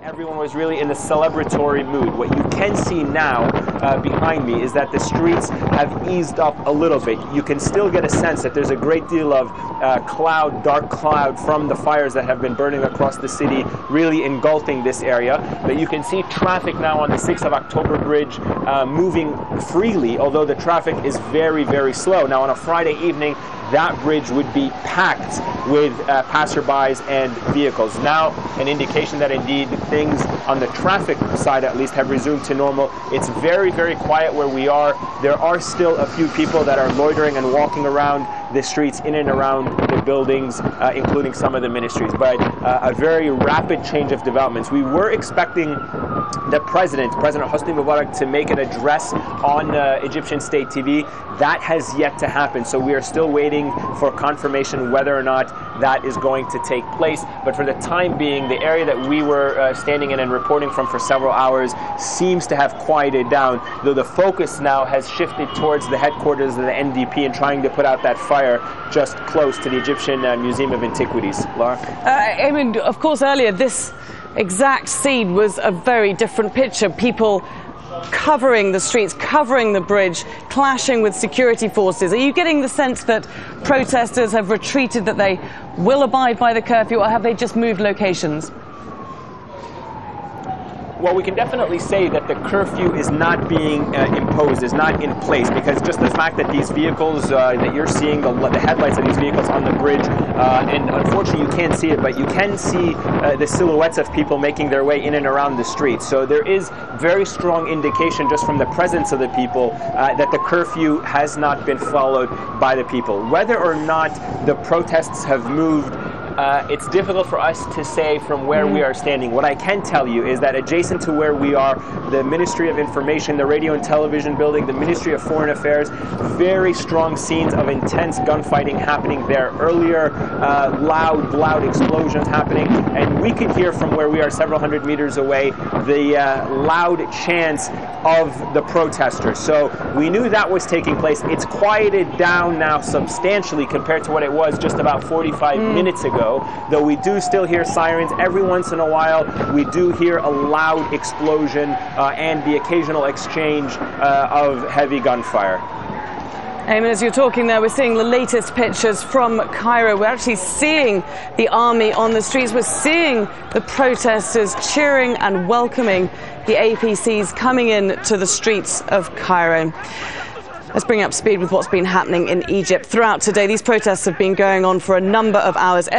Everyone was really in a celebratory mood. What you can see now behind me is that the streets have eased up a little bit. You can still get a sense that there's a great deal of dark cloud from the fires that have been burning across the city, really engulfing this area. But you can see traffic now on the 6th of October bridge moving freely, although the traffic is very, very slow. Now on a Friday evening, that bridge would be packed with passerbys and vehicles. Now an indication that indeed things on the traffic side at least have resumed to normal. It's very, very quiet where we are. There are still a few people that are loitering and walking around the streets in and around the buildings, including some of the ministries, but a very rapid change of developments. We were expecting the President Hosni Mubarak, to make an address on Egyptian state TV. That has yet to happen, so we are still waiting for confirmation whether or not that is going to take place. But for the time being, the area that we were standing in and reporting from for several hours seems to have quieted down, though the focus now has shifted towards the headquarters of the NDP and trying to put out that fire just close to the Egyptian Museum of Antiquities. Laura? I mean, of course, earlier this exact scene was a very different picture. People covering the streets, covering the bridge, clashing with security forces. Are you getting the sense that protesters have retreated, that they will abide by the curfew, or have they just moved locations? Well, we can definitely say that the curfew is not being imposed, is not in place, because just the fact that these vehicles that you're seeing, the headlights of these vehicles on the bridge, and unfortunately you can't see it, but you can see the silhouettes of people making their way in and around the streets. So there is very strong indication just from the presence of the people that the curfew has not been followed by the people. Whether or not the protests have moved, it's difficult for us to say from where we are standing. What I can tell you is that adjacent to where we are, the Ministry of Information, the Radio and Television Building, the Ministry of Foreign Affairs, very strong scenes of intense gunfighting happening there earlier, loud explosions happening, and we could hear from where we are several hundred meters away the loud chants of the protesters. So we knew that was taking place. It's quieted down now substantially compared to what it was just about 45 minutes ago. Though we do still hear sirens every once in a while. We do hear a loud explosion and the occasional exchange of heavy gunfire. Eamon, as you're talking there, we're seeing the latest pictures from Cairo. We're actually seeing the army on the streets. We're seeing the protesters cheering and welcoming the APCs coming in to the streets of Cairo. Let's bring up speed with what's been happening in Egypt throughout today. These protests have been going on for a number of hours.